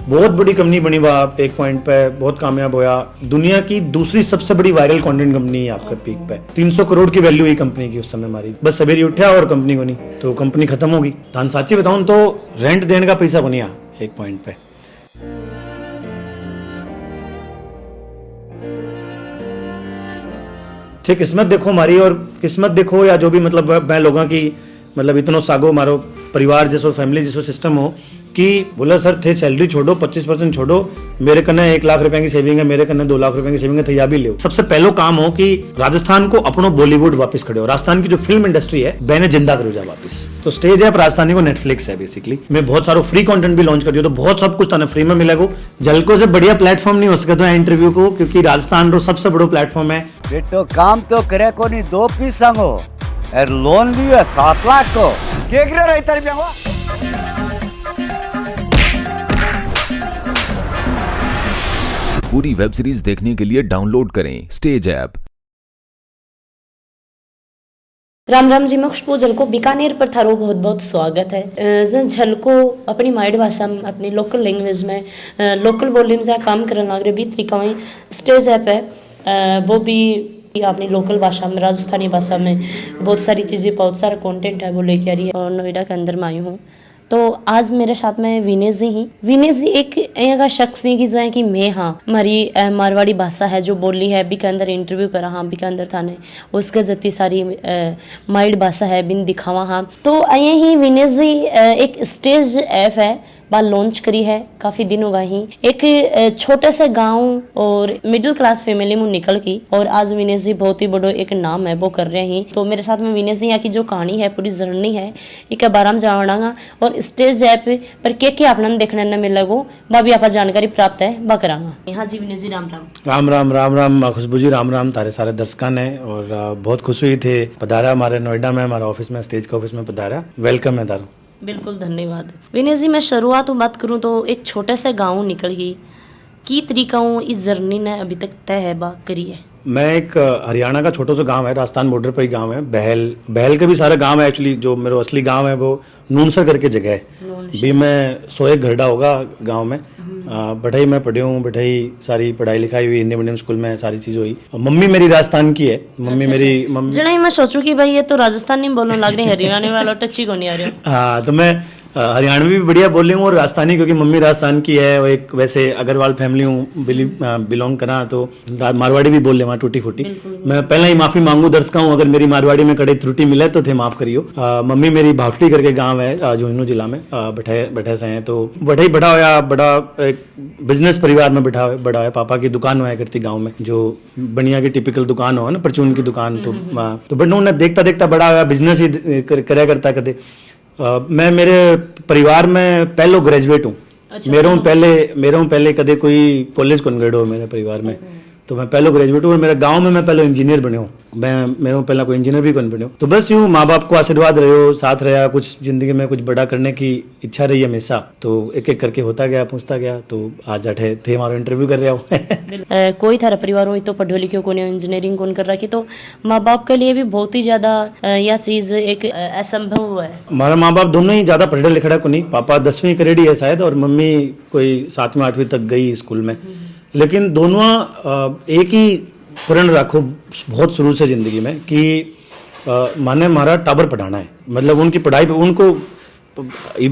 बहुत बड़ी कंपनी बनी वहाँ एक पॉइंट पे, बहुत कामयाब होया। दुनिया की दूसरी सबसे बड़ी वायरल कंटेंट कंपनी है आपका पीक पे। 300 करोड़ की वैल्यू हुई कंपनी की उस समय हमारी। बस सवेरे उठा और कंपनी बनी, तो कंपनी खत्म होगी। तान साची बताऊं तो रेंट देने का पैसा बनिया एक पॉइंट पे। ठीक किस्मत देखो हमारी, और किस्मत देखो या जो भी, मतलब मैं लोगों की मतलब इतना सागो मारो परिवार जैसो फैमिली जैसो सिस्टम हो कि बोला सर थे सैलरी छोड़ो 25% छोड़ो, मेरे कन्ने 1 लाख रुपए की सेविंग है, मेरे कन्ने 2 लाख रुपए की सेविंग है, तो या भी ले। सबसे पहलो काम हो कि राजस्थान को अपनो बॉलीवुड वापस खड़े हो, राजस्थान की जो फिल्म इंडस्ट्री है बैने जिंदा करो जा वापस। तो स्टेज है राजस्थानी को नेटफ्लिक्स है बेसिकली। मैं बहुत सारा फ्री कंटेंट भी लॉन्च कर दिया, तो बहुत सब कुछ फ्री में मिलेगा। जलको से बढ़िया प्लेटफॉर्म नहीं हो सके तो इंटरव्यू को, क्योंकि राजस्थान रो सबसे बड़ो प्लेटफॉर्म है। बेटो काम तो करे को नहीं 2 पीस संगो और लोन भी है 7 लाख को केकरे रहता रुपया हुआ। पूरी वेब सीरीज देखने के लिए डाउनलोड करें स्टेज ऐप। राम राम जी। मैं झलको बीकानेर पर थारो बहुत बहुत स्वागत है। झलको अपनी माइड भाषा में, अपनी लोकल लैंग्वेज में, लोकल बोली में काम करने लग रहे भी तरीका में स्टेज ऐप है, वो भी अपनी लोकल भाषा में, राजस्थानी भाषा में बहुत सारी चीज़ें, बहुत सारा कंटेंट है वो लेके आ रही है। और नोएडा के अंदर में आई हूँ, तो आज मेरे साथ में विनेश जी ही। विनेश जी एक ऐसा शख्स नहीं कि जाए कि मैं हाँ हमारी मारवाड़ी भाषा है जो बोली है, बी के अंदर इंटरव्यू करा हाँ, बी के अंदर थाने उसके जती सारी माइड भाषा है बिन दिखावा हाँ। तो ये ही विनेश जी एक स्टेज ऐप है बात लॉन्च करी है काफी दिन होगा ही। एक छोटे से गांव और मिडिल क्लास फैमिली में निकल की, और आज विनेश जी बहुत ही बड़ो एक नाम है वो कर रहे हैं। तो मेरे साथ में विनेश जी यहाँ की जो कहानी है, पूरी जर्नी है, एक बारे में जानागा, और स्टेज ऐप पर के अपना देखने न मिलेगो वह भी आप जानकारी प्राप्त है वह करांगा। हाँ जी विनेश जी राम राम। राम राम राम राम खुशबू जी, राम राम तारे सारे दर्शकों ने। और बहुत खुश हुई थे पधारा हमारे नोएडा में, हमारे ऑफिस में, स्टेज के ऑफिस में पधारा। वेलकम है तारो। बिल्कुल धन्यवाद। विनेश जी मैं शुरुआत बात करूं तो एक छोटे से गांव निकल गई की तरीका इस जर्नी ने अभी तक तय है बात करी है। मैं एक हरियाणा का छोटा सा गांव है, राजस्थान बॉर्डर पर ही गांव है, बहल के भी सारे गांव है। एक्चुअली जो मेरा असली गांव है वो नूनसर करके जगह है। भी मैं 101 घरडा होगा गांव में। बढ़ई में पढ़ी हूँ, बढ़ई सारी पढ़ाई लिखाई हुई हिंदी मीडियम स्कूल में, सारी चीज हुई। मम्मी मेरी राजस्थान की है। मम्मी मेरी जड़ा मैं सोचू कि भाई ये तो राजस्थानी बोलने लग रहे, हरियाणा वाला टची को नहीं आ रहा। हाँ, तो मैं हरियाणवी भी बढ़िया बोल रही हूँ और राजस्थानी, क्योंकि मम्मी राजस्थान की है और एक वैसे अग्रवाल फैमिली हूँ, बिलोंग करा, तो मारवाड़ी भी बोल ले वहाँ टूटी फूटी। मैं पहले ही माफी मांगू दर्शकों हूँ अगर मेरी मारवाड़ी में कड़े त्रुटि मिले तो थे माफ करियो। मम्मी मेरी भावटी करके गांव है झुंझुनू जिला में, बैठे से हैं। तो बढ़ई बड़ा होया, बड़ा एक बिजनेस परिवार में बड़ा है। पापा की दुकान हुआ करती गाँव में, जो बनिया की टिपिकल दुकान हो ना, परचून की दुकान। तो बट उन्हें देखता देखता बड़ा हुआ, बिजनेस ही करया करता कदे। मैं मेरे परिवार में पहलो ग्रेजुएट हूँ। अच्छा, मेरे पहले कदे कोई कॉलेज कौन गए हो मेरे परिवार में, तो मैं पहलो ग्रेजुएट हूँ। और मेरे गांव में मैं पहले इंजीनियर बने हूँ। मेरे पहला कोई इंजीनियर भी कौन बने हो। तो बस यूँ माँ बाप को आशीर्वाद रहे हो, साथ रहा, कुछ जिंदगी में कुछ बड़ा करने की इच्छा रही हमेशा। तो एक एक करके होता गया, पूछता गया। तो आज अठे थे हमारा इंटरव्यू कर रहा हूँ। कोई थारा परिवार हो तो पढ़ो लिखो को इंजीनियरिंग कौन कर रखी, तो माँ बाप के लिए भी बहुत ही ज्यादा यह चीज एक असंभव है। हमारा माँ बाप दोनों ही ज्यादा पढ़े लिखा को नहीं। पापा 10वीं करेडी है शायद, और मम्मी कोई 7वीं 8वीं तक गई स्कूल में। लेकिन दोनों एक ही प्रण रखो बहुत शुरू से जिंदगी में कि माने हमारा टाबर पढ़ाना है। मतलब उनकी पढ़ाई पे उनको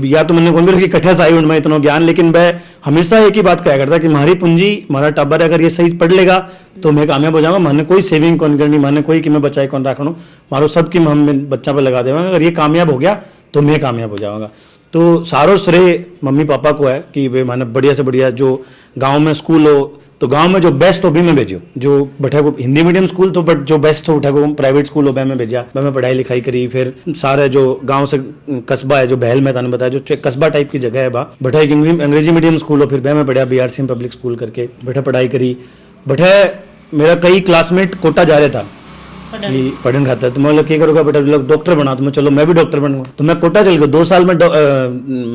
या तो मैंने कौन भी कठिया आई उनमें इतना ज्ञान, लेकिन वह हमेशा एक ही बात कहा करता कि हमारी पूंजी, हमारा टाबर अगर ये सही पढ़ लेगा तो मैं कामयाब हो जाऊंगा। मैंने कोई सेविंग कौन करनी, मैंने कोई कि मैं बचाए कौन रखना, मारो सब की हम बच्चा पे लगा देगा। अगर ये कामयाब हो गया तो मैं कामयाब हो जाऊंगा। तो सारो श्रेय मम्मी पापा को है कि वे मैंने बढ़िया से बढ़िया जो गांव में स्कूल हो, तो गांव में जो बेस्ट हो भी मैं भेजो। जो बैठे को हिंदी मीडियम स्कूल तो बट जो बेस्ट हो उठा को प्राइवेट स्कूल हो वह मैं भेजा। मैं पढ़ाई लिखाई करी। फिर सारे जो गांव से कस्बा है, जो बहल में थाने बताया, जो कस्बा टाइप की जगह है, बैठा एक अंग्रेजी मीडियम स्कूल हो। फिर वह मैं पढ़ा BRC पब्लिक स्कूल करके, बैठा पढ़ाई करी। बैठे मेरा कई क्लासमेट कोटा जा रहा था पढ़ने खाता है। तो मैं बोला क्या करूँगा बेटा, डॉक्टर बना। तो मैं चलो मैं भी डॉक्टर बनूंगा। तो मैं कोटा चल गया। 2 साल में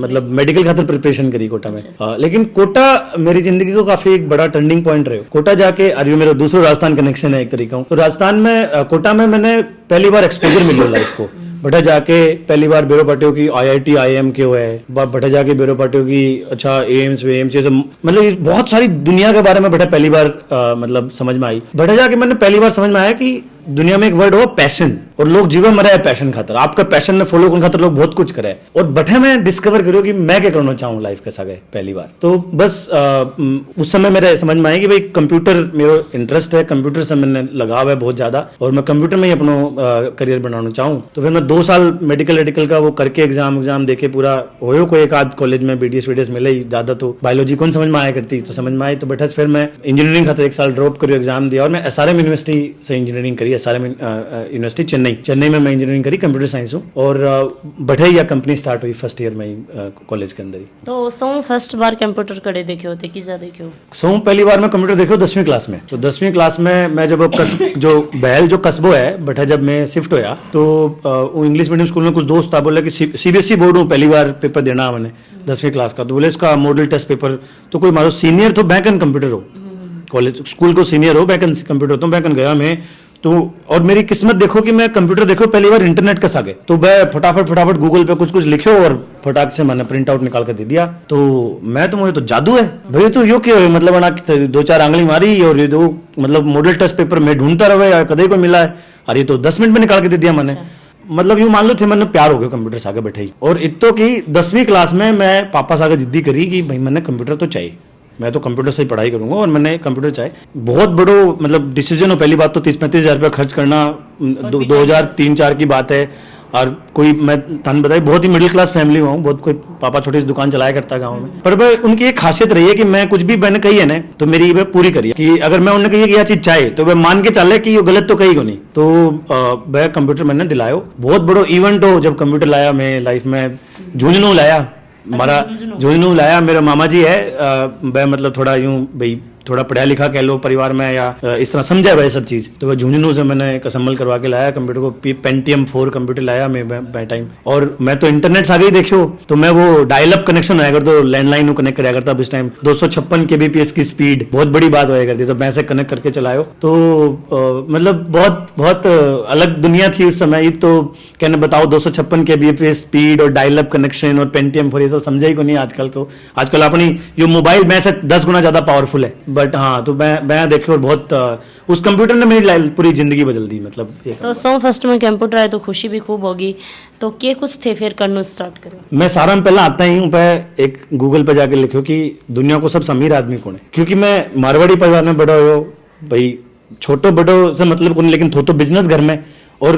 मतलब मेडिकल खातर प्रिपरेशन करी कोटा में। लेकिन कोटा मेरी जिंदगी को काफी एक बड़ा टर्निंग पॉइंट रहे। कोटा जाके अरे मेरा दूसरा राजस्थान कनेक्शन है एक तरीका। तो राजस्थान में कोटा में मैंने पहली बार एक्सपोजर मिली लाइफ को। बठा जाके पहली बार बेरो पाटियों की IIT IIM के हुए है, बठा जाके बेरो पाटियों की अच्छा एम्स तो मतलब ये बहुत सारी दुनिया के बारे में बठा पहली बार मतलब समझ में आई। बठा जाके मैंने पहली बार समझ में आया कि दुनिया में एक वर्ड हो पैशन, और लोग जीवन मरे है पैशन खातर, आपका पैशन ने फॉलो करने खातर लोग बहुत कुछ करे, और बठे मैं डिस्कवर करो कि मैं क्या करना चाहूँ लाइफ के साथ पहली बार। तो बस उस समय मेरे समझ में आया कि भाई कंप्यूटर मेरा इंटरेस्ट है, कंप्यूटर से मैंने लगाव है बहुत ज्यादा, और मैं कंप्यूटर में ही अपना करियर बनाना चाहूँ। तो फिर मैं 2 साल मेडिकल का वो करके एग्जाम देके पूरा होयो, कोई एक आध कॉलेज में BDS मिले ही, ज्यादा तो बायोलॉजी कौन समझ में आया करती, तो समझ में आई। तो बैठा फिर मैं इंजीनियरिंग खातर 1 साल ड्रॉप करियो, एग्जाम दिया, और मैं SRM यूनिवर्सिटी से इंजीनियरिंग करी, SRM यूनिवर्सिटी चेन्नई में मैं इंजीनियरिंग करी, कंप्यूटर साइंस हूँ, और बढ़े या कंपनी स्टार्ट हुई फर्स्ट ईयर में ही कॉलेज के अंदर ही। तो सो फर्स्ट बार कंप्यूटर कड़े देखे होते कि ज्यादा देखे हो? सो पहली बार मैं कंप्यूटर देखो 10वीं क्लास में। तो 10वीं क्लास में मैं जब जो बहल जो कस्बो है बठा, जब मैं शिफ्ट होया तो वो इंग्लिश मीडियम स्कूल में कुछ दोस्त था, बोले कि CBSE बोर्ड हूँ, पहली बार पेपर देना मैंने 10वीं क्लास का। तो बोले इसका मॉडल टेस्ट पेपर, तो कोई मारो सीनियर तो बैक एंड कंप्यूटर हो, कॉलेज स्कूल को सीनियर हो, बैक एंड कंप्यूटर, तो बैक एंड गया मैं। तो और मेरी किस्मत देखो कि मैं कंप्यूटर देखो पहली बार इंटरनेट के सागे, तो मैं फटाफट गूगल पे कुछ लिखो और फटाक से मैंने प्रिंट आउट निकाल कर दे दिया। तो मैं तो मुझे तो जादू है भाई, तो यो क्या है, मतलब बना 2-4 आंगली मारी और ये दो मतलब मॉडल टेस्ट पेपर में ढूंढता रहे यार, कदे को मिला है, और ये तो 10 मिनट में निकाल के दे दिया मैंने। मतलब यूं मान लो थे मैंने प्यार हो गया कंप्यूटर से आगे बैठे ही। और इतो की 10वीं क्लास में मैं पापा से आगे जिद्दी करी कि भाई मैंने कंप्यूटर तो चाहिए, मैं तो कंप्यूटर से ही पढ़ाई करूंगा, और मैंने कंप्यूटर चाहिए। बहुत बड़ो मतलब डिसीजन हो, पहली बात तो 30-35 हज़ार रुपया खर्च करना 2003-4 की बात है। और कोई मैं तन बताई बहुत ही मिडिल क्लास फैमिली हुआ हूँ, बहुत कोई पापा छोटी सी दुकान चलाया करता गाँव में, पर भाई उनकी एक खासियत रही है कि मैं कुछ भी मैंने कही है ना तो मेरी वह पूरी करी, कि अगर मैं उन्होंने कही कि यह चीज चाहे तो वह मान के चले कि ये गलत तो कही को नहीं। तो वह कंप्यूटर मैंने दिलायो, बहुत बड़ो इवेंट हो जब कंप्यूटर लाया मैं लाइफ में, झुंझुनू लाया हमारा, झुंझुनू लाया मेरा मामा जी है, वह मतलब थोड़ा यूं भाई थोड़ा पढ़ा लिखा कह लो परिवार में, या इस तरह समझा वह सब चीज। तो वह झुंझुनू से मैंने एक असेंबल करवा के लाया कंप्यूटर को, Pentium 4 कंप्यूटर लाया मैं टाइम। और मैं तो इंटरनेट से आगे ही देखियो, तो मैं वो डायल अप कनेक्शन होया करता, लैंडलाइन को कनेक्ट कराया करता उस टाइम, 256 kbps की स्पीड बहुत बड़ी बात होया करती, तो मैं से कनेक्ट करके चलायो। तो मतलब बहुत अलग दुनिया थी उस समय। तो कहने बताओ 256 kbps स्पीड और डायल अप कनेक्शन और Pentium 4 ये सब समझा ही को नहीं आजकल। तो आजकल अपनी ये मोबाइल में से 10 गुना ज्यादा पावरफुल है, बट हाँ तो मैं देखियो बहुत उस कंप्यूटर ने मेरी लाइफ पूरी जिंदगी बदल दी। मतलब तो सो फर्स्ट में कंप्यूटर आए तो खुशी भी खूब होगी, तो क्या कुछ थे फिर करना स्टार्ट करो? मैं सारा में पहला आता ही हूँ पे एक गूगल पे जाके लिखो कि दुनिया को सबसे अमीर आदमी कौन है, क्योंकि मैं मारवाड़ी परिवार में बड़ा हो भाई, छोटो बड़ो से मतलब कौन, लेकिन तो बिजनेस घर में, और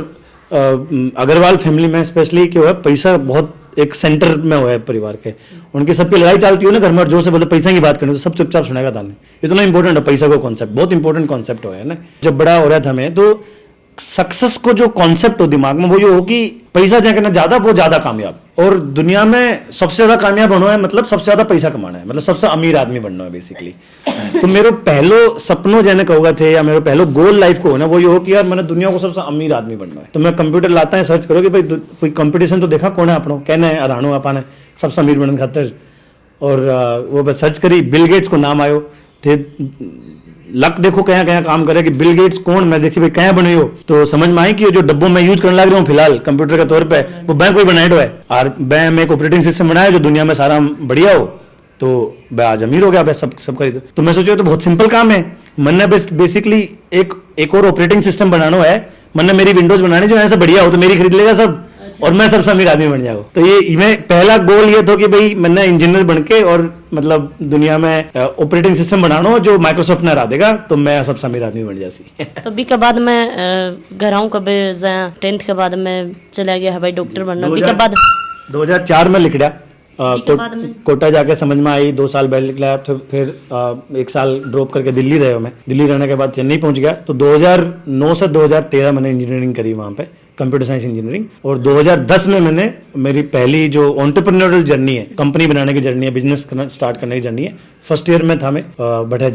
अग्रवाल फैमिली में स्पेशली क्या है पैसा बहुत एक सेंटर में हुआ है परिवार के, उनकी सबकी लड़ाई चलती हो ना घर में, और जो से बोले पैसा की बात करें तो सब चुपचाप सुनेगा ताने, इतना इंपॉर्टेंट है पैसा को कॉन्सेप्ट, बहुत इंपॉर्टेंट कॉन्सेप्ट हुआ है ना। जब बड़ा हो रहा था मैं, तो सक्सेस को जो कॉन्सेप्ट हो दिमाग में वो ये हो कि पैसा जहाँ करना ज्यादा वो ज्यादा कामयाब, और दुनिया में सबसे ज्यादा कामयाब बनना है मतलब सबसे ज्यादा पैसा कमाना है, मतलब सबसे अमीर आदमी बनना है बेसिकली। तो मेरे पहलो सपनों जैसे कहोगा थे या मेरे पहलो गोल लाइफ को हो ना वो ये हो कि यार मैंने दुनिया को सबसे अमीर आदमी बनना है। तो मैं कंप्यूटर लाता है, सर्च करो कि भाई कोई कंपटीशन तो देखा कौन है अपनों, कहना है अरानो अपा ने सबसे अमीर बनने खातर, और वो बस सर्च करी, बिल गेट्स को नाम आयो थे। लक देखो कहाँ कहाँ काम करे कि बिल गेट्स कौन, मैं देखी भाई कहाँ बने हो, तो समझ में आई कि जो डब्बों में यूज करने लग रहा हूँ फिलहाल कंप्यूटर के तौर पे वो बैंक कोई बनाया है, और बैंक में एक ऑपरेटिंग सिस्टम बनाया जो दुनिया में सारा बढ़िया हो, तो मैं आज अमीर हो गया भाई सब खरीदो। तो मैं सोचा तो बहुत सिंपल काम है, मैंने बेसिकली एक और ऑपरेटिंग सिस्टम बनाना है, मैंने मेरी विंडोज बनानी जो ऐसा बढ़िया हो तो मेरी खरीद लेगा सब, और मैं सबसे अमीर आदमी बन जाऊँ। तो ये मैं पहला गोल ये था कि भाई मैंने इंजीनियर बन के और मतलब दुनिया में ऑपरेटिंग सिस्टम बनाना जो माइक्रोसॉफ्ट ने हरा देगा तो मैं सबसे अमीर आदमी बन जासी। तो बी के बाद मैं घर आऊँ कभी 10th के बाद मैं चला गया भाई डॉक्टर बनना, बी के बाद 2004 में लिख दिया, कोटा जाके समझ में आई, 2 साल बैठ लिया, तो फिर 1 साल ड्रॉप करके दिल्ली रहे मैं, दिल्ली रहने के बाद चेन्नई पहुंच गया। तो 2009 से 2013 मैंने इंजीनियरिंग करी वहां पे, कंप्यूटर साइंस इंजीनियरिंग, और 2010 में मैंने मेरी पहली जो एंटरप्रेन्योरियल जर्नी है, कंपनी बनाने की जर्नी है, बिजनेस स्टार्ट करने की जर्नी है, फर्स्ट ईयर में था मैं, बढ़े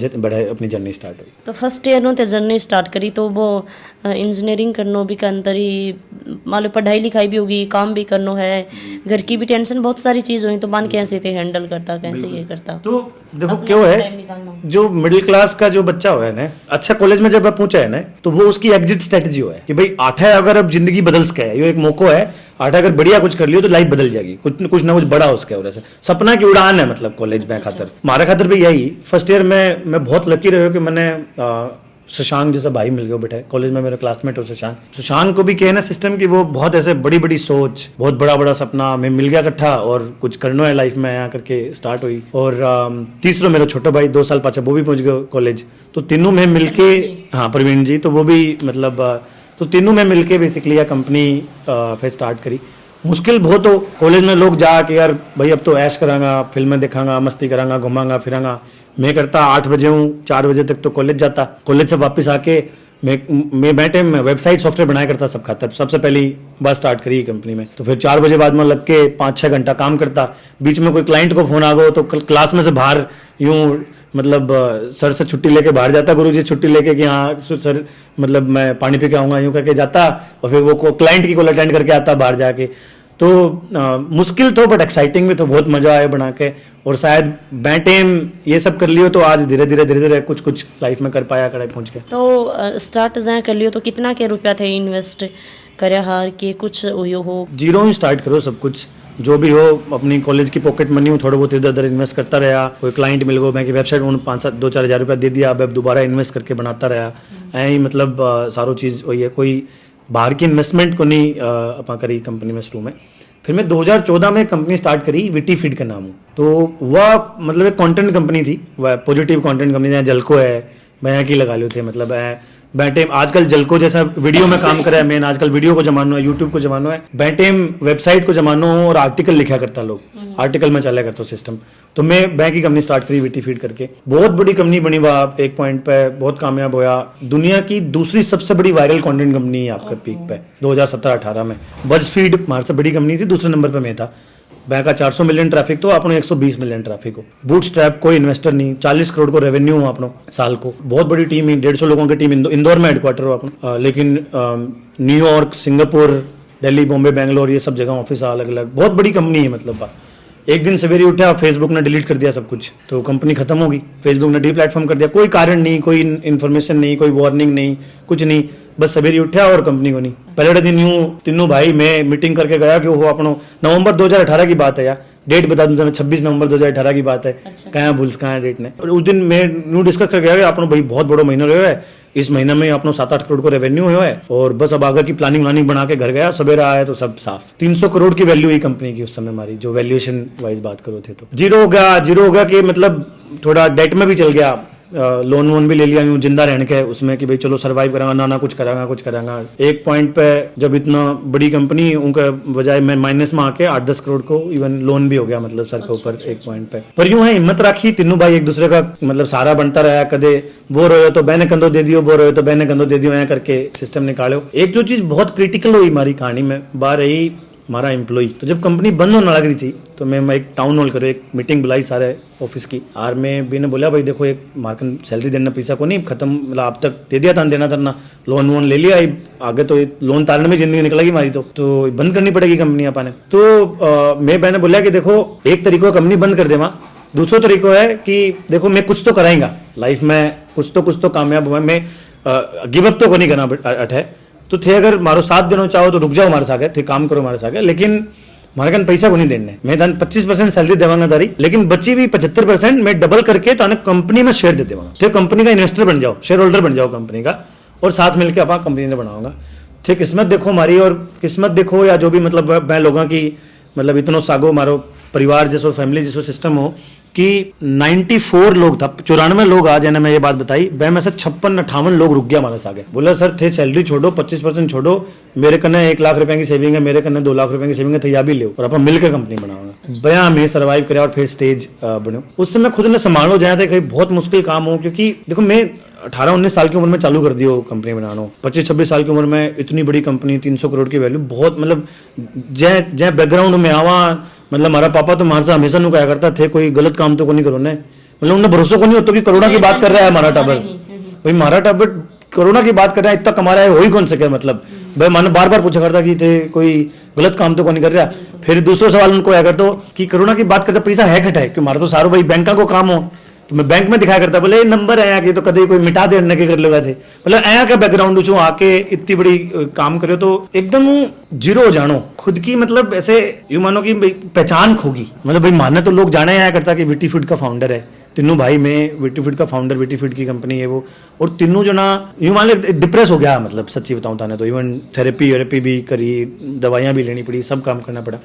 अपनी जर्नी स्टार्ट हुई। तो फर्स्ट ईयर में जर्नी स्टार्ट करी, तो वो इंजीनियरिंग करनो भी का अंदर ही मान लो पढ़ाई लिखाई भी होगी, काम भी करनो है, घर की भी टेंशन बहुत सारी चीज हुई, तो मान कैसे थे हैंडल करता, कैसे ये करता? तो देखो क्यों है, जो मिडिल क्लास का जो बच्चा हुआ है ना, अच्छा कॉलेज में जब पहुंचा है ना, तो वो उसकी एग्जिट स्ट्रेटजी है कि भाई आठा अगर अब जिंदगी बदल सके है, ये एक मौका है, आठा अगर बढ़िया कुछ कर लियो तो लाइफ बदल जाएगी, कुछ ना कुछ बड़ा उसके वजह से सपना की उड़ान है मतलब कॉलेज में खातर हमारा खातर भी यही। फर्स्ट ईयर में मैं बहुत लकी रहा कि मैंने शशांक जैसा भाई मिल गया बैठा कॉलेज में, मेरा क्लासमेट हो शशांक को भी कहे ना सिस्टम की वो बहुत ऐसे बड़ी बड़ी सोच, बहुत बड़ा बड़ा सपना में मिल गया इकट्ठा और कुछ करना है लाइफ में यहाँ करके स्टार्ट हुई। और तीसरा मेरा छोटा भाई 2 साल पाछा वो भी पहुंच गया कॉलेज, तो तीनों में मिलके, हाँ प्रवीण जी, तो वो भी मतलब तो तीनों में मिलके बेसिकली यह कंपनी फिर स्टार्ट करी। मुश्किल बहुत हो कॉलेज में लोग जा के यार भाई अब तो ऐश करांगा, फिल्में दिखांगा, मस्ती करांगा, घुमांगा फिरांगा। मैं करता 8 बजे हूँ, 4 बजे तक तो कॉलेज जाता, कॉलेज से वापस आके मैं बैठे में वेबसाइट सॉफ्टवेयर बनाया करता सब खातर, सबसे पहली बात स्टार्ट करी कंपनी में। तो फिर 4 बजे बाद में लग के 5-6 घंटा काम करता, बीच में कोई क्लाइंट को फोन आ गया तो क्लास में से बाहर यूं मतलब सर से छुट्टी लेके बाहर जाता, गुरुजी छुट्टी लेके कि हाँ सर मतलब मैं पानी पी के आऊंगा, यूं करके जाता और फिर वो क्लाइंट की कॉल अटेंड करके आता बाहर जाके। तो मुश्किल तो बट एक्साइटिंग भी तो, बहुत मजा आया बना के। और शायद बैटेम ये सब कर लियो तो आज धीरे धीरे कुछ लाइफ में कर पाया, कड़ाई पहुंच गया। तो स्टार्ट जहाँ कर लियो तो कितना के रुपया थे इन्वेस्ट करे हार के कुछ हो? जीरो ही स्टार्ट करो, सब कुछ जो भी हो अपनी कॉलेज की पॉकेट मनी हो, थोड़ा बहुत इधर उधर इन्वेस्ट करता रहा। कोई क्लाइंट मिल गया, बैंक की वेबसाइट उन्होंने 5-7-2-4 हज़ार रुपया दे दिया, अब दोबारा इन्वेस्ट करके बनाता रहा। ऐ ही मतलब सारो चीज़ वही है, कोई बाहर की इन्वेस्टमेंट को नहीं अपना करी कंपनी में शुरू में। फिर मैं 2014 में कंपनी स्टार्ट करी, विटी फीड का नाम हो। तो वह मतलब एक कंटेंट कंपनी थी, वह पॉजिटिव कंटेंट कंपनी है, जलको है, मैं यहाँ की लगा लो थे मतलब बैटेम आजकल जलको जैसा वीडियो में काम करे, मेन आजकल वीडियो को जमानो है, यूट्यूब को जमानो है, बैटेम वेबसाइट को जमानो हो और आर्टिकल लिखा करता लोग, आर्टिकल में चला करता सिस्टम। तो मैं बैंक की कंपनी स्टार्ट करी विटी फीड करके, बहुत बड़ी कंपनी बनी, वह एक पॉइंट पे बहुत कामयाब होया। दुनिया की दूसरी सबसे बड़ी वायरल कंटेंट कंपनी है आपका पीक पे 2017-18 में। बज फीड हमारे से बड़ी कंपनी थी, दूसरे नंबर पे मैं था। बैंक का 400 मिलियन ट्रैफिक तो अपने 120 मिलियन ट्रैफिक हो। बूटस्ट्रैप, कोई इन्वेस्टर नहीं, 40 करोड़ को रेवेन्यू हो अपनो साल को। बहुत बड़ी टीम है, 150 लोगों की टीम, इंदौर में हेडक्वार्टर हो अपन, लेकिन न्यूयॉर्क, सिंगापुर, दिल्ली, बॉम्बे, बेंगलोर ये सब जगह ऑफिस अलग अलग, बहुत बड़ी कंपनी है मतलब। एक दिन सवेरे उठा, फेसबुक ने डिलीट कर दिया सब कुछ, तो कंपनी खत्म होगी। फेसबुक ने प्लेटफॉर्म कर दिया, कोई कारण नहीं, कोई इन्फॉर्मेशन नहीं, कोई वार्निंग नहीं, कुछ नहीं, बस सवेरे उठा और कंपनी को नहीं। पहले दिन यूं तीनों भाई मैं मीटिंग करके गया कि वो अपनो नवंबर 2018 की बात है यार, डेट बता दूं, 26 नवंबर 2018 की बात है। अच्छा। कहाँ भूल कहाँ डेट ने। और उस दिन मैं न्यू डिस्कस करके गया अपनो भाई बहुत बड़ा महीना रहा है, इस महीने में अपनो 7-8 करोड़ को रेवेन्यू हुआ है और बस अब आगे की प्लानिंग बना के घर गया, सवेरा आया तो सब साफ। 300 करोड़ की वैल्यू हुई कंपनी की उस समय हमारी, जो वैल्यूएशन वाइज बात करो थे। तो जीरो हो गया कि मतलब थोड़ा डेट में भी चल गया, लोन वोन भी ले लिया यूं जिंदा रहने के उसमें कि भाई चलो सरवाइव करांगा, ना कुछ करांगा। एक पॉइंट पे जब इतना बड़ी कंपनी उनका बजाय मैं माइनस में आके 8-10 करोड़ को इवन लोन भी हो गया मतलब सर के ऊपर एक पॉइंट पे। पर यूं है हिम्मत रखी, तीनों भाई एक दूसरे का मतलब सहारा बनता रहा। कदे बोर हो तो बहने कंधो दे दियो, बोर हो तो बहने कंधो दे दियो, ऐ करके सिस्टम निकालो। एक जो चीज बहुत क्रिटिकल हुई हमारी कहानी में बाहर रही हमारा एम्प्लॉय। तो जब कंपनी बंद होने लग रही थी तो मैं एक टाउन हॉल करो, एक मीटिंग बुलाई सारे ऑफिस की, और मैं भी ने बोला भाई देखो एक मार्केट सैलरी देना पैसा को नहीं खत्म, मतलब अब तक दे दिया था देना था, लोन वोन ले लिया, आगे तो लोन तारने में जिंदगी निकलेगी हमारी, तो बंद करनी पड़ेगी कंपनी अपने। तो मैं बहने बोला कि देखो एक तरीको कंपनी बंद कर देवा, दूसरा तरीको है कि देखो मैं कुछ तो कराएंगा लाइफ में, कुछ तो कामयाब हुआ, मैं गिव अप तो को नहीं करना अठे। तो थे अगर मारो साथ देना चाहो तो रुक जाओ हमारे साथ, थे काम करो हमारे साथ, लेकिन हमारे कन पैसा को नहीं देने। मैं तन 25% सैलरी देवांगा तारी, लेकिन बची भी 75% मैं डबल करके ताने कंपनी में शेयर दे देवांगा। तो कंपनी का इन्वेस्टर बन जाओ, शेयर होल्डर बन जाओ कंपनी का, और साथ मिलकर अपना कंपनी ने बनाऊंगा। थे किस्मत देखो हमारी, और किस्मत देखो या जो भी मतलब मैं लोगों की मतलब इतना सागो मारो परिवार जैसो फैमिली जैसो सिस्टम हो कि 94 लोग था, 94 लोग आ जाने मैं ये बात बताई, वह में से 56-58 लोग रुक गया हमारे आगे। बोला सर थे सैलरी छोड़ो, 25% छोड़ो, मेरे कन्ने 1 लाख रुपए की सेविंग है, मेरे कन्ने 2 लाख रुपए की सेविंग है, या भी लो और अपन मिलकर कंपनी बनाओगे। बया मैं सर्वाइव कराया और फिर स्टेज बनो। उस समय खुद ने संभालो जाए थे, कहीं बहुत मुश्किल काम हो, क्योंकि देखो मैं 18-19 साल की उम्र में चालू कर दियो कंपनी बनाना, 25-26 साल की उम्र में इतनी बड़ी कंपनी, 300 करोड़ की वैल्यू, बहुत मतलब जै बैकग्राउंड में आवा, मतलब हमारा पापा तो हमारे से हमेशा नु कहा करता थे कोई गलत काम तो को नहीं करो ने, मतलब उन्हें भरोसा को नहीं होता कि करोड़ा की बात कर रहा है हमारा टाबर, भाई हमारा टाबर करोड़ा की बात कर रहा है, इतना कमा रहा है, हो ही कौन सके, मतलब भाई मैंने बार बार पूछा करता कि थे कोई गलत काम तो को नहीं कर रहा। फिर दूसरा सवाल उनको आया करता कि करोड़ा की बात करते पैसा है घट है, क्यों हमारा तो सारो भाई बैंका को काम हो, तो मैं बैंक में दिखाया करता, बोले ये नंबर है कि तो कभी कोई मिटा दे अन्य के कर लगा थे, मतलब ऐसा का बैकग्राउंड जो आके इतनी बड़ी काम करे तो एकदम जीरो हो जानो खुद की, मतलब ऐसे यूं मानो कि पहचान खोगी, मतलब भाई मानने तो लोग जाने आया करता कि विटीफिट का फाउंडर है, तीनों भाई में विटीफिट का फाउंडर, विटीफिट की कंपनी है वो, और तीनों जना यूं मान ले डिप्रेस हो गया, मतलब सच्ची बताऊं ताने तो इवन थेरेपी भी करी, दवाइयां भी लेनी पड़ी, सब काम करना पड़ा,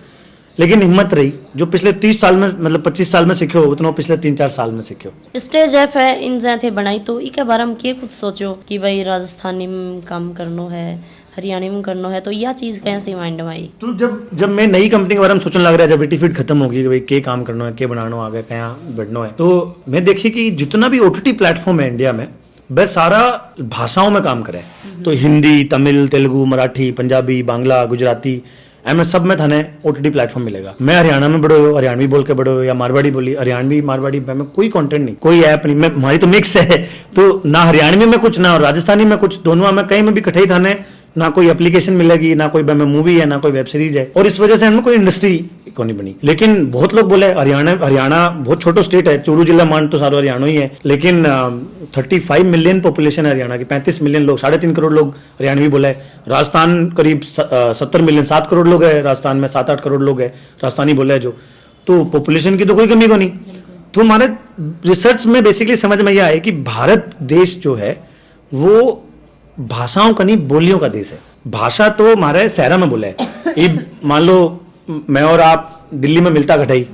लेकिन हिम्मत रही। जो पिछले 30 साल में मतलब 25 साल में सीखो उतना पिछले 3-4 साल में सीखो। स्टेज ऐप है इन जाते बनाई तो इके बारे में के कुछ सोचो कि भाई राजस्थानी में काम करनो है, हरियाणा में करनो है, तो यह चीज कैसे माइंड में आई? तो जब मैं नई कंपनी के बारे में सोचने लग रहा है, जब विटीफिट खत्म होगी कि भाई के काम करना है, के बनाना आगे क्या बढ़ना है, तो मैं देखी कि जितना भी ओटीटी प्लेटफॉर्म है इंडिया में वह सारा भाषाओं में काम करे, तो हिंदी, तमिल, तेलुगु, मराठी, पंजाबी, बांग्ला, गुजराती, एम सब में थाने ओटीटी प्लेटफॉर्म मिलेगा। मैं हरियाणा में बड़ो हो, हरियाणवी बोल के बड़ो हो, या मारवाड़ी बोली, हरियाणवी मारवाड़ी में कोई कंटेंट नहीं, कोई ऐप नहीं, मैं हमारी तो मिक्स है, तो ना हरियाणवी में कुछ ना राजस्थानी में कुछ, दोनों में कहीं में भी कठई थाने ना कोई एप्लीकेशन मिलेगी, ना कोई मूवी है, ना कोई वेब सीरीज है, और इस वजह से हमें कोई इंडस्ट्री को नहीं बनी। लेकिन बहुत लोग बोले हरियाणा बहुत छोटो स्टेट है, चूरू जिला मान तो सारा हरियाणा ही है, लेकिन 35 मिलियन पॉपुलेशन है हरियाणा की, 35 मिलियन लोग, 3.5 करोड़ लोग हरियाणवी बोले। राजस्थान करीब 70 मिलियन, 7 करोड़ लोग है राजस्थान में, 7-8 करोड़ लोग है राजस्थानी बोले जो, तो पॉपुलेशन की तो कोई कमी को नहीं। तो हमारे रिसर्च में बेसिकली समझ में यह आया कि भारत देश जो है वो भाषाओं का नहीं बोलियों का देश है। भाषा तो हमारे शहरा में बोले है, मान लो मैं और आप दिल्ली में मिलता घटाई,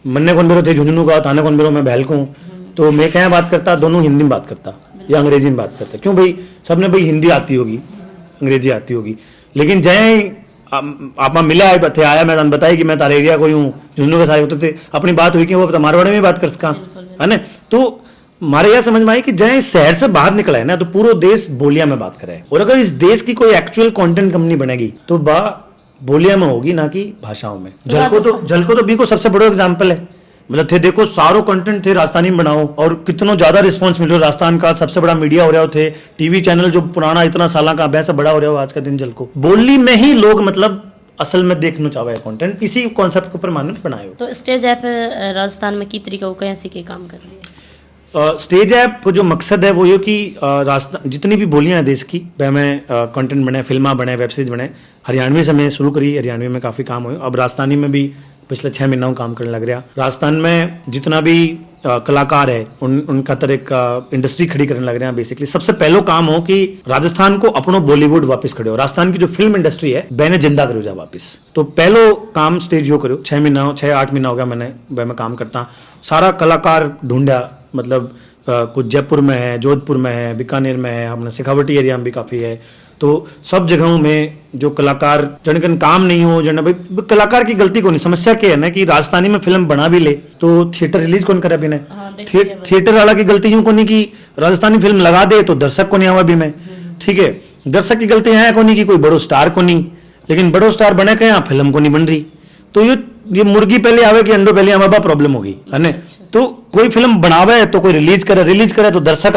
मन्ने कौन बेरो थे झुंझुनू का, ताने कौन बेरो मैं बहल को, तो मैं क्या बात करता, दोनों हिंदी में बात करता या अंग्रेजी में बात करता, क्यों भाई सबने भाई हिंदी आती होगी, अंग्रेजी आती होगी, लेकिन जय आप मिला थे आया, मैं बताया कि मैं तारे एरिया कोई हूँ, झुंझुनू के सारे होते थे, अपनी बात हुई कि वो मारवाड़ी में बात कर सका, है ना। तो हमारे यह समझ में आई कि जय शहर से बाहर निकला है ना, तो पूरा देश बोलिया में बात करे, और अगर इस देश की कोई एक्चुअल कंटेंट कंपनी बनेगी तो बोलिया में होगी, ना कि भाषाओं में। जलको तो बी को सबसे बड़ा एग्जांपल है, मतलब थे देखो सारो कंटेंट थे राजस्थानी में बनाओ, और कितना ज्यादा रिस्पांस मिल रहा है, राजस्थान का सबसे बड़ा मीडिया हो रहा हो, थे टीवी चैनल जो पुराना इतना साल का अभ्यास बड़ा हो रहा हो आज का दिन, जलको बोली में ही लोग मतलब असल में देखना चाहे कंटेंट, इसी कॉन्सेप्ट के ऊपर मानव बनाए हो। तो स्टेज ऐप राजस्थान में की तरीका कैसे के काम कर रही है? स्टेज ऐप को जो मकसद है वो ये कि राजस्थान जितनी भी बोलियां हैं देश की, वह में कंटेंट बने, फिल्मा बने, वेब सीरीज बने। हरियाणवी से मैं शुरू करी, हरियाणवी में काफ़ी काम हुए, अब राजस्थानी में भी पिछले 6 महीनों काम करने लग रहा। राजस्थान में जितना भी कलाकार है उनका तरह एक इंडस्ट्री खड़ी करने लग रहे हैं। बेसिकली सबसे पहलो काम हो कि राजस्थान को अपनो बॉलीवुड वापस खड़े हो, राजस्थान की जो फिल्म इंडस्ट्री है बैने जिंदा करो जा वापस। तो पहलो काम स्टेज यो करो, 6-8 महीना हो गया मैंने मैं काम करता, सारा कलाकार ढूंढा, मतलब कुछ जयपुर में है, जोधपुर में है, बीकानेर में है, हमने शेखावटी एरिया में भी काफ़ी है, तो सब जगहों में जो कलाकार जनकन काम नहीं हो जन भाई कलाकार की गलती को नहीं, समस्या क्या है ना कि राजस्थानी में फिल्म बना भी ले तो थिएटर रिलीज कौन करे अभी ने, थिएटर वाला की गलती यूं को नहीं कि राजस्थानी फिल्म लगा दे तो दर्शक को नहीं आवा भी में, ठीक है, दर्शक की गलती है को नहीं कि कोई बड़ो स्टार को नहीं, लेकिन बड़ो स्टार बने के यहाँ फिल्म को नहीं बन रही, तो ये मुर्गी पहले आवे कि अंडो पहले आवा प्रॉब्लम होगी, है ना। तो कोई फिल्म बनावे तो कोई रिलीज करे तो दर्शक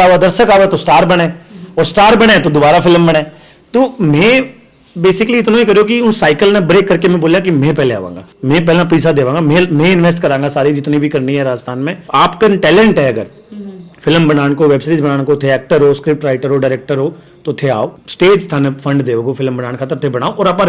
आवे तो स्टार बने, और स्टार बने तो दोबारा फिल्म बने। तो मैं बेसिकली इतना ही करो कि उस साइकिल ने ब्रेक करके मैं बोला कि मैं पहले आवांगा, मैं पहला पैसा देवांगा, मैं इन्वेस्ट करांगा सारी जितनी भी करनी है राजस्थान में। आपका टैलेंट है, अगर फिल्म बनाने को, वेब सीरीज बनाने को, थे एक्टर हो, स्क्रिप्ट राइटर हो, डायरेक्टर हो, तो थे आओ स्टेज थाने फंड देवो फिल्म बनाने खातर थे बनाओ, और आप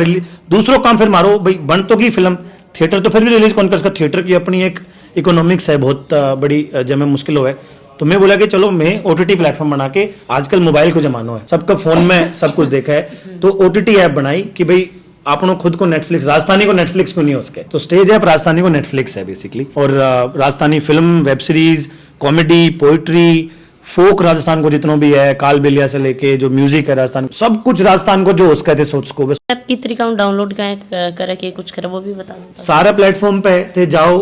दूसरों काम फिर मारो भाई बन तो की फिल्म, थिएटर तो फिर भी रिलीज कौन कर सकता, थिएटर की अपनी एक इकोनॉमिक्स है बहुत बड़ी, जब में मुश्किल हो है। तो मैं बोला कि चलो मैं ओटीटी प्लेटफॉर्म बना के, आजकल मोबाइल को जमाना है, सबका फोन में सब कुछ देखा है, तो ओटीटी ऐप बनाई कि भाई आपनो खुद को नेटफ्लिक्स, राजस्थानी को नेटफ्लिक्स को नहीं हो सके, तो स्टेज ऐप राजस्थानी को नेटफ्लिक्स है बेसिकली। और Rajasthani film, web series, comedy, poetry, folk Rajasthan को जितना भी है, काल बेलिया से लेके जो म्यूजिक है राजस्थान, सब कुछ राजस्थान को जो उसका थे सोच को ऐप की तरीका डाउनलोड करे के कुछ करे वो भी बता दो। सारा प्लेटफॉर्म पे थे जाओ,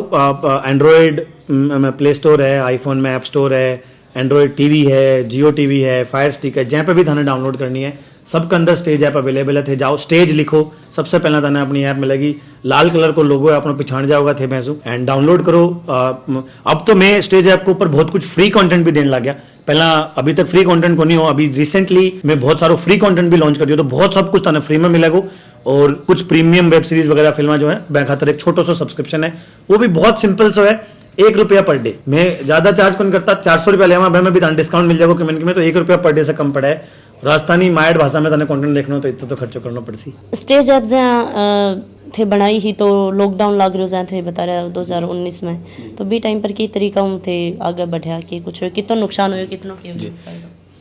एंड्रॉइड में प्ले स्टोर है, आईफोन में ऐप स्टोर है, एंड्रॉइड टीवी है, जियो टीवी है, फायर स्टिक है, जहाँ पे भी थाने डाउनलोड करनी है सबके अंदर स्टेज ऐप अवेलेबल है। थे जाओ स्टेज लिखो, सबसे पहला थाने अपनी ऐप मिलेगी, लाल कलर को लोगो है अपना पिछाड़ जाओगा थे भैंसू, एंड डाउनलोड करो। अब तो मैं स्टेज ऐप के ऊपर बहुत कुछ फ्री कंटेंट भी देने लग गया, पहला अभी तक फ्री कंटेंट को नहीं हो, अभी रिसेंटली मैं बहुत सारा फ्री कंटेंट भी लॉन्च कर दिया, तो बहुत सब कुछ थाने फ्री में मिलेगा। और कुछ प्रीमियम वेब सीरीज वगैरह फिल्म जो है मैं खातर एक छोटा सा सब्सक्रिप्शन है, वो भी बहुत सिंपल सा है ₹1 पर डे। मैं ज्यादा चार्ज कौन करता, 400 रुपया लेवा मैं भी डिस्काउंट मिल जाएगा कमेंट में, तो ₹1 पर डे से कम पड़ा है। राजस्थानी मायड भाषा में तने कंटेंट देखना हो तो इतना तो खर्चो करना पड़सी। स्टेज ऐप जहाँ थे बनाई ही तो लॉकडाउन लाग रहे थे बता रहे 2019 में, तो बी टाइम पर की तरीका थे आगे बढ़िया कि कुछ कितना नुकसान हो कितना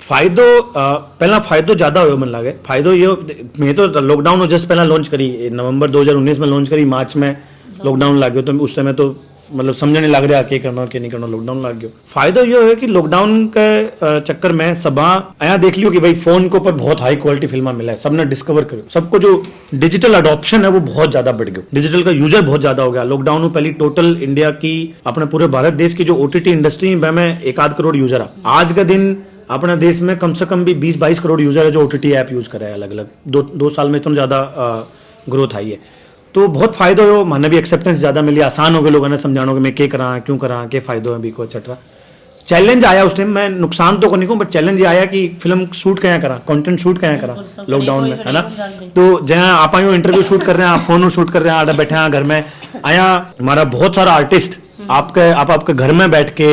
फायदो पहला फायदो ज्यादा हो मन लागे। फायदो ये मैं तो लॉकडाउन हो जस्ट पहला लॉन्च करी नवंबर 2019 में लॉन्च करी, मार्च में लॉकडाउन लग गयो, तो उस समय तो मतलब समझने लग रहा क्या करना क्या नहीं करना, लॉकडाउन लग गयो। फायदा ये है कि लॉकडाउन के चक्कर में सब यहाँ देख लियो कि भाई फोन के ऊपर बहुत हाई क्वालिटी फिल्म मिला है, सबने डिस्कवर करो, सबको जो डिजिटल अडॉप्शन है वो बहुत ज्यादा बढ़ गया, डिजिटल का यूजर बहुत ज्यादा हो गया। लॉकडाउन में पहली टोटल इंडिया की अपने पूरे भारत देश की जो ओटीटी इंडस्ट्री में 1-8 करोड़ यूजर है। आज का दिन अपने देश में कम से कम भी 20-22 करोड़ यूजर है जो ओटीटी ऐप यूज कर रहे हैं अलग अलग। दो साल में इतना ज्यादा ग्रोथ आई है, तो बहुत फायदा हो, मैंने भी एक्सेप्टेंस ज्यादा मिली, आसान हो गए लोगों ने समझाना कि मैं क्या करा क्यों करा क्या फायदो है बीको एक्सेट्रा। चैलेंज आया उस टाइम, मैं नुकसान तो को नहीं कहूँ बट चैलेंज आया कि फिल्म शूट क्या करा, कंटेंट शूट क्या करा लॉकडाउन में, है ना। तो जहाँ आप आयो इंटरव्यू शूट कर रहे हैं, आप फोन शूट कर रहे हैं, आडा बैठे हैं घर में, आया हमारा बहुत सारा आर्टिस्ट आपके घर में बैठ के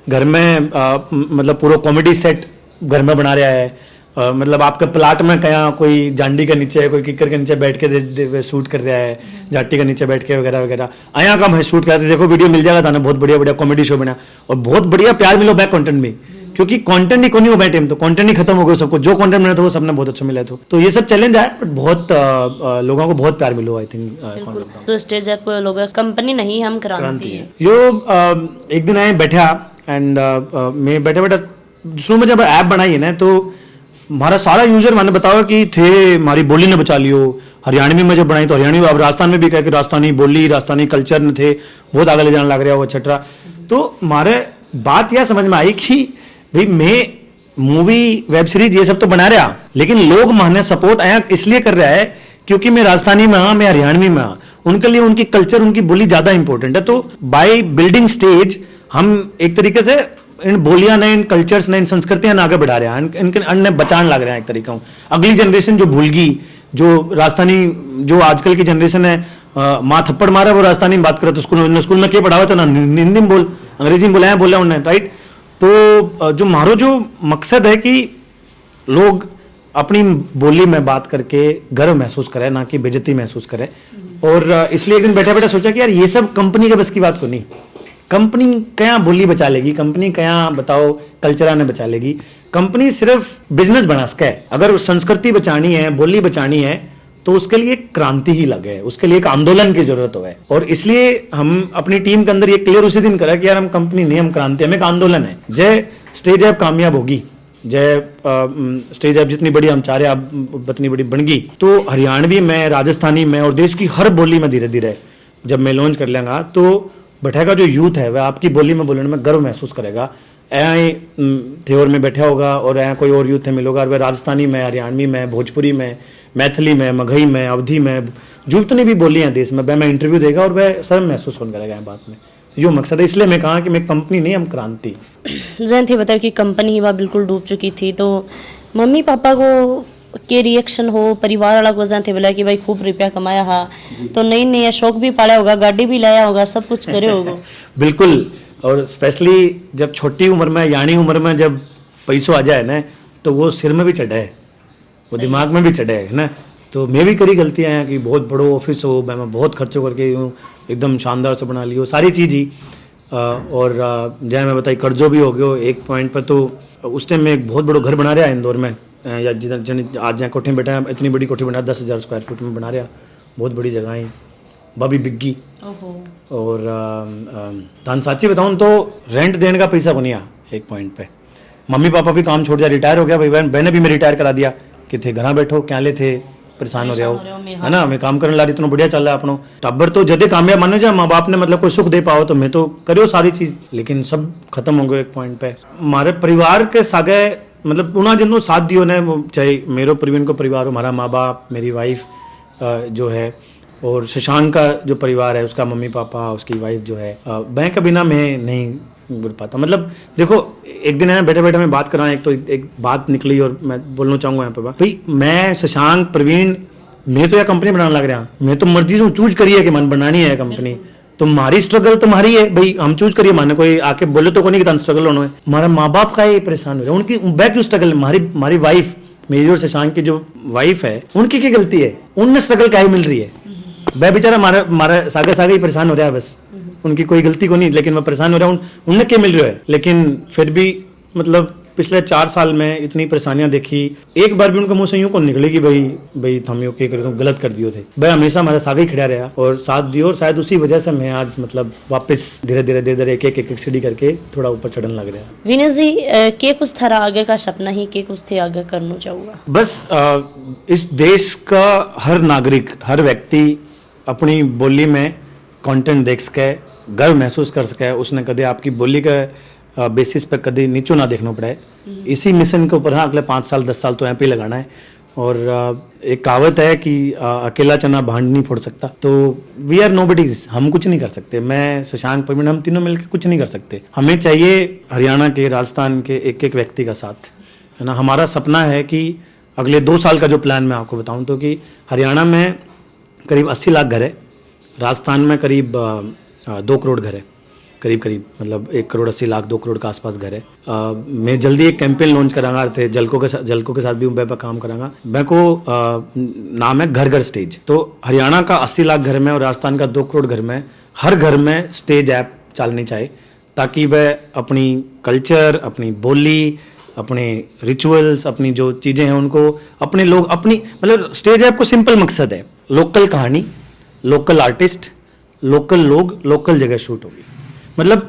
घर में मतलब पूरा कॉमेडी सेट घर में बना रहा है, मतलब आपके प्लाट में कहीं कोई जांडी के नीचे कोई किकर के नीचे बैठ के शूट कर रहा है, जाटी के नीचे बैठ के वगैरह वगैरह, आया का मैं शूट करते देखो वीडियो मिल जाएगा था, बहुत बढ़िया बढ़िया कॉमेडी शो बना और बहुत बढ़िया प्यार मिलो बैक कंटेंट में, क्योंकि कंटेंट ही कोई हो बैठे तो कंटेंट ही खत्म हो गया, सबको जो कंटेंट मिला था वो सबने बहुत अच्छा मिला था। तो ये सब चैलेंज आया बट बहुत लोगों को बहुत प्यार मिलो आई थिंक। तो स्टेज ऐप लोग कंपनी नहीं हम क्रांति है। यो एक दिन आए बैठा एंड मैं बैठे बैठा शुरू में जब ऐप बनाई है ना तो हमारा सारा यूजर मैंने बताया कि थे हमारी बोली ने बचा लियो, हरियाणवी में जब बनाई तो हरियाणवी, अब राजस्थान में भी कहा कि राजस्थानी बोली राजस्थानी कल्चर में थे बहुत आगे ले जाने लग रहा हो एक्सेट्रा। तो हमारे बात यह समझ में आई कि भाई मैं मूवी वेब सीरीज ये सब तो बना रहा, लेकिन लोग माने सपोर्ट आया इसलिए कर रहा है क्योंकि मैं राजस्थानी में हाँ, मैं हरियाणवी में हाँ, उनके लिए उनकी कल्चर उनकी बोली ज्यादा इंपॉर्टेंट है। तो बाय बिल्डिंग स्टेज हम एक तरीके से इन बोलियां ने, इन कल्चर्स ने, इन संस्कृतियां आगे बढ़ा रहे हैं, इनके अन्य बचान लग रहे हैं एक तरीका। अगली जनरेशन जो भूल गई, जो राजस्थानी जो आजकल की जनरेशन है माँ थप्पड़ मारा वो राजस्थानी में बात करे तो स्कूल में क्या पढ़ावा था ना हिंदी में बोल अंग्रेजी में बोला बोला उन्हें, राइट। तो जो मारो जो मकसद है कि लोग अपनी बोली में बात करके गर्व महसूस करें, ना कि बेइज्जती महसूस करें। और इसलिए एक दिन बैठा बैठा सोचा कि यार ये सब कंपनी के बस की बात को नहीं, कंपनी क्या बोली बचा लेगी, कंपनी क्या बताओ कल्चर ने बचा लेगी, कंपनी सिर्फ बिजनेस बना सके। अगर संस्कृति बचानी है, बोली बचानी है तो उसके लिए क्रांति ही लगे, उसके लिए एक आंदोलन की जरूरत है। और इसलिए हम अपनी टीम के अंदर ये क्लियर उसी दिन करा कि यार हम कंपनी नहीं, हम क्रांति, हम एक आंदोलन है। जय स्टेज ऐप कामयाब होगी, जय स्टेज ऐप जितनी बड़ी हम चाह रहे हैं उतनी बड़ी बन गई, तो हरियाणवी में, राजस्थानी में और देश की हर बोली में धीरे धीरे जब मैं लॉन्च कर लेंगा तो बैठेगा जो यूथ है वह आपकी बोली में बोलने में गर्व महसूस करेगा। थ्योर में बैठा होगा और यहाँ कोई और यूथ है मिलोगा और वह राजस्थानी में, हरियाणवी में, भोजपुरी में, मैथिली में, मगही में, अवधी में, जो इतनी भी बोली हैं देश में वह मैं इंटरव्यू देगा और वह सर्व महसूस कौन करेगा बात में। यो मकसद है, इसलिए मैं कहा कि मैं कंपनी नहीं हम क्रांति। जैन थी बताया कि कंपनी ही वह बिल्कुल डूब चुकी थी, तो मम्मी पापा को के रिएक्शन हो, परिवार वाला को थे बोला कि भाई खूब रुपया कमाया हा तो नहीं नहीं शौक भी पाला होगा, गाड़ी भी लाया होगा, सब कुछ करे होगा। बिल्कुल, और स्पेशली जब छोटी उम्र में यानी उम्र में जब पैसों आ जाए ना तो वो सिर में भी चढ़े है, वो दिमाग में भी चढ़े है ना। तो मैं भी करी गलतियाँ हैं कि बहुत बड़ो ऑफिस हो, मैं बहुत खर्चों करके यूँ एकदम शानदार से बना लियो सारी चीज़ ही। और जहाँ मैं बताई कर्जो भी हो गयो एक पॉइंट पर। तो उस टाइम मैं एक बहुत बड़ो घर बना रहा इंदौर में, या आज जहाँ कोठी में बैठा है इतनी बड़ी कोठी बना 10,000 स्क्वायर फुट में बना रहा, बहुत बड़ी जगह है, भाभी बिग्गी। और तान साची बताऊँ तो रेंट देने का पैसा बनिया एक पॉइंट पे। मम्मी पापा भी काम छोड़ दिया, रिटायर हो गया भाई, बहने भी मैं रिटायर करा दिया कि थे घर बैठो क्या ले थे परेशान हो रहे हो, है ना। मैं काम करने ला रही इतना बढ़िया चल रहा है अपनो टब्बर, तो जदे कामयाब मानो जा माँ बाप ने मतलब कोई सुख दे पाओ तो मैं तो करो सारी चीज, लेकिन सब खत्म हो गए एक पॉइंट पे। हमारे परिवार के सागे मतलब उन्होंने जिनको साथ दियो ने, चाहे मेरो प्रवीण को परिवार हो, हमारा माँ बाप, मेरी वाइफ जो है, और शशांक का जो परिवार है उसका मम्मी पापा, उसकी वाइफ जो है, बैंक के बिना मैं नहीं बोल पाता। मतलब देखो एक दिन है बैठे बैठे मैं बात कर रहा, एक बात निकली और मैं बोलना चाहूंगा यहाँ पे भाई, मैं शशांक प्रवीण मैं तो यह कंपनी बनाने लग रहा, मैं तो मर्जी से चूज करी है कि मन बनानी है कंपनी, तो मारी स्ट्रगल तो मारी है भाई, हम चूज करिए, माने कोई आके बोले तो कोई नहीं कि स्ट्रगल होना है, हमारा माँ बाप का ही परेशान हो रहा है, उनकी बैक क्यों स्ट्रगल, हमारी वाइफ, मेरी और शशांक की जो वाइफ है उनकी क्या गलती है, उनमें स्ट्रगल क्या मिल रही है, वह बेचारा हमारा सागा ही परेशान हो रहा है बस, उनकी कोई गलती को नहीं, लेकिन वह परेशान हो रहा है, उनने क्या मिल रहा है, लेकिन फिर भी मतलब पिछले 4 साल में इतनी परेशानियां देखी, एक बार भी उनका मुंह से यूं कौन निकले कि भाई हम यूं के करे गलत कर दियो थे, भाई हमेशा हमारा सागा ही खड़ा रहा और साथ दियो, और शायद उसी वजह से मैं आज मतलब वापस धीरे धीरे एक सीढ़ी करके थोड़ा ऊपर चढ़ने लग रहा है। विनेश जी के कुछ थारा आगे का सपना ही के कुछ थे आगे करना चाहूँगा? बस इस देश का हर नागरिक, हर व्यक्ति अपनी बोली में कंटेंट देख सके, गर्व महसूस कर सके, उसने कदे आपकी बोली का बेसिस पे कभी नीचो ना देखना पड़े, इसी मिशन के ऊपर हाँ अगले 5 साल 10 साल तो यहाँ पे लगाना है। और एक कहावत है कि अकेला चना भांड नहीं फोड़ सकता, तो वी आर नोबडीज, हम कुछ नहीं कर सकते, मैं शशांक प्रवीण हम तीनों मिलकर कुछ नहीं कर सकते, हमें चाहिए हरियाणा के, राजस्थान के एक व्यक्ति का साथ, है ना। हमारा सपना है कि अगले 2 साल का जो प्लान मैं आपको बताऊं तो कि हरियाणा में करीब 80 लाख घर है, राजस्थान में करीब 2 करोड़ घर है, करीब मतलब 1 करोड़ 80 लाख 2 करोड़ के आसपास घर है। मैं जल्दी एक कैंपेन लॉन्च करांगा थे जलको के साथ भी मैं पर काम करांगा, मैं को नाम है घर घर स्टेज। तो हरियाणा का 80 लाख घर में और राजस्थान का 2 करोड़ घर में हर घर में स्टेज ऐप चलनी चाहिए, ताकि वह अपनी कल्चर, अपनी बोली, अपने रिचुअल्स, अपनी जो चीज़ें हैं उनको अपने लोग अपनी मतलब स्टेज ऐप को सिंपल मकसद है, लोकल कहानी, लोकल आर्टिस्ट, लोकल लोग, लोकल जगह शूट होगी, मतलब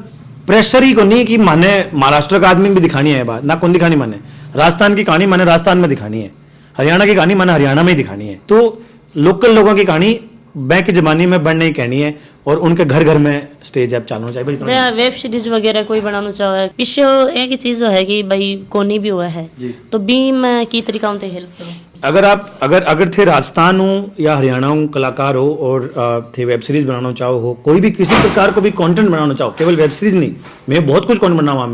प्रेशर ही को नहीं कि माने महाराष्ट्र का आदमी भी दिखानी है बात ना, कौन दिखानी माने राजस्थान की कहानी माने राजस्थान में दिखानी है, हरियाणा की कहानी माने हरियाणा में ही दिखानी है, तो लोकल लोगों की कहानी बैंक के जमाने में बढ़ नहीं कहनी है और उनके घर घर में स्टेज ऐप चालू चाहिए। वेब सीरीज वगैरह कोई बनाना चाहे पीछे एक ही चीज है कि भाई कोनी भी हुआ है तो बीम की तरीका उनसे हेल्प करो। अगर थे राजस्थान हो या हरियाणा हो कलाकार हो और थे वेब सीरीज बनाना चाहो हो, कोई भी किसी प्रकार को भी कंटेंट बनाना चाहो, केवल वेब सीरीज नहीं, मैं बहुत कुछ कंटेंट बनावा,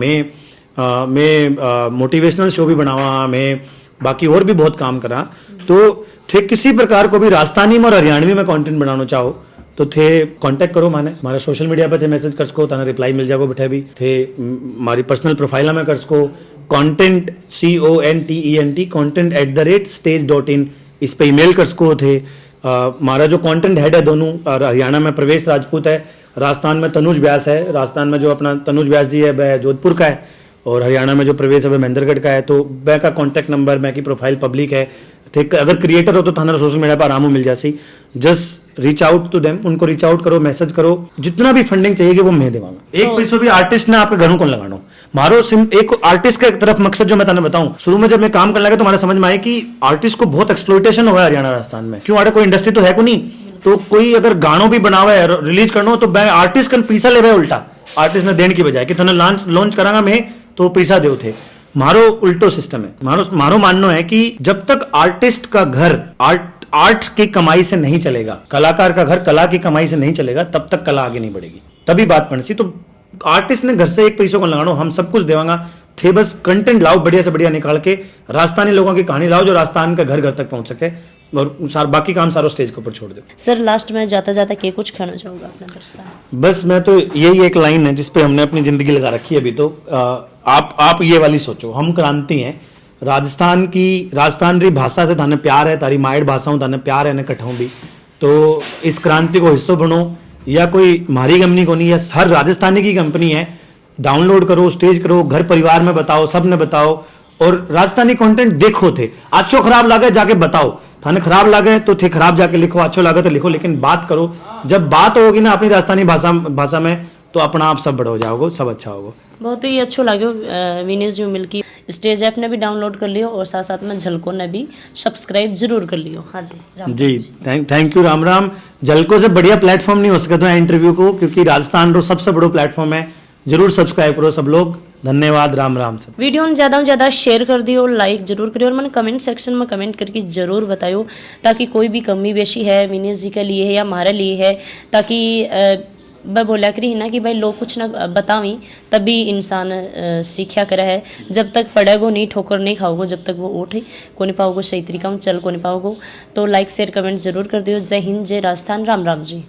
मैं मोटिवेशनल शो भी बनावा, मैं बाकी और भी बहुत काम करा, तो थे किसी प्रकार को भी राजस्थानी में और हरियाणवी में कंटेंट बनाना चाहो तो थे कांटेक्ट करो, माने हमारा सोशल मीडिया पे थे मैसेज कर सको, ताना रिप्लाई मिल जाएगा, बैठे भी थे हमारी पर्सनल प्रोफाइल में कर सको, content content@stage.in इस पे ईमेल कर सको थे। हमारा जो कंटेंट हेड है दोनों, हरियाणा में प्रवेश राजपूत है, राजस्थान में तनुज व्यास है, राजस्थान में जो अपना तनुज व्यास जी है वह जोधपुर का है और हरियाणा में जो प्रवेश है वह महेंद्रगढ़ का है, तो वह का कॉन्टैक्ट नंबर, मैं की प्रोफाइल पब्लिक है, अगर क्रिएटर हो तो थाना सोशल मीडिया पर आराम मिल जासी, just reach out to them, उनको रीच आउट करो, मैसेज करो, जितना भी फंडिंग चाहिए वो मैं देवांगा। एक पैसों भी आर्टिस्ट ने आपके घरों को लगाना, मारो एक आर्टिस्ट के तरफ मकसद जो मैं तुम्हें बताऊं, शुरू में जब मैं काम करने लगा तो हमारे समझ में आया कि आर्टिस्ट को बहुत एक्सप्लॉइटेशन हुआ है हरियाणा राजस्थान में, क्यों आड़े कोई इंडस्ट्री तो है को नहीं, तो कोई अगर गानों भी बनावा है रिलीज करना हो तो आर्टिस्ट का पैसा ले उल्टा, आर्टिस्ट ने देने की बजाय कि तुमने लॉन्च करांगा मैं तो पैसा दे थे, मारो उल्टो सिस्टम है। मारो मानना है कि जब तक आर्टिस्ट का घर आर्ट की कमाई से नहीं चलेगा, कलाकार का घर कला की कमाई से नहीं चलेगा, तब तक कला आगे नहीं बढ़ेगी, तभी बात पड़ती। तो आर्टिस्ट ने घर से एक पैसों को लगाना, हम सब कुछ देवांगा थे, बस कंटेंट लाओ बढ़िया से बढ़िया निकाल के, राजस्थानी लोगों की कहानी लाओ जो राजस्थान के घर घर तक पहुंच सके, और बाकी काम सारा स्टेज के ऊपर छोड़ दो। सर लास्ट में जाता जाता क्या कुछ कहना चाहूंगा अपने दर्शकों? बस मैं तो यही एक लाइन है जिसपे हमने अपनी जिंदगी लगा रखी है अभी तो, आप ये वाली सोचो, हम क्रांति हैं, राजस्थान री भाषा से थाने प्यार है, तारी माइड भाषाओं थाने प्यार है, कठाऊं भी, तो इस क्रांति को हिस्सों बनो, या कोई मारी कंपनी को नहीं, या हर राजस्थानी की कंपनी है, डाउनलोड करो, स्टेज करो, घर परिवार में बताओ, सब ने बताओ, और राजस्थानी कंटेंट देखो थे, अच्छो खराब लगे जाके बताओ, थाने खराब लगे तो थे खराब जाके लिखो, अच्छो लगे तो लिखो, लेकिन बात करो, जब बात होगी ना अपनी राजस्थानी भाषा में तो अपना आप सब बड़ा हो जाओगे, सब अच्छा होगा। बहुत ही अच्छा लगे विनेश जी मिलकी, स्टेज ऐप ने भी डाउनलोड कर लियो और साथ साथ में झलको ने भी सब्सक्राइब जरूर कर लियो। हाँ जी थैंक यू राम। झलको से बढ़िया प्लेटफॉर्म नहीं हो सका तो इंटरव्यू को, क्योंकि राजस्थान रो सबसे बड़ो प्लेटफॉर्म है, जरूर सब्सक्राइब करो सब लोग, धन्यवाद। राम सर। वीडियो ने ज्यादा से ज्यादा शेयर कर दियो, लाइक जरूर करियो और मैंने कमेंट सेक्शन में कमेंट करके जरूर बताइयो, ताकि कोई भी कमी बेशी है विनेश जी के लिए है या हमारे लिए है, ताकि मैं बोला करी ना कि भाई लोग कुछ ना बतावी तभी इंसान सीखा करे है, जब तक पढ़ेगो नहीं ठोकर नहीं खाओगो, जब तक वो उठ को नहीं पाओगो, सही तरीका में चल को नहीं पाओगो। तो लाइक शेयर कमेंट जरूर कर दियो। जय हिंद, जय राजस्थान, राम जी।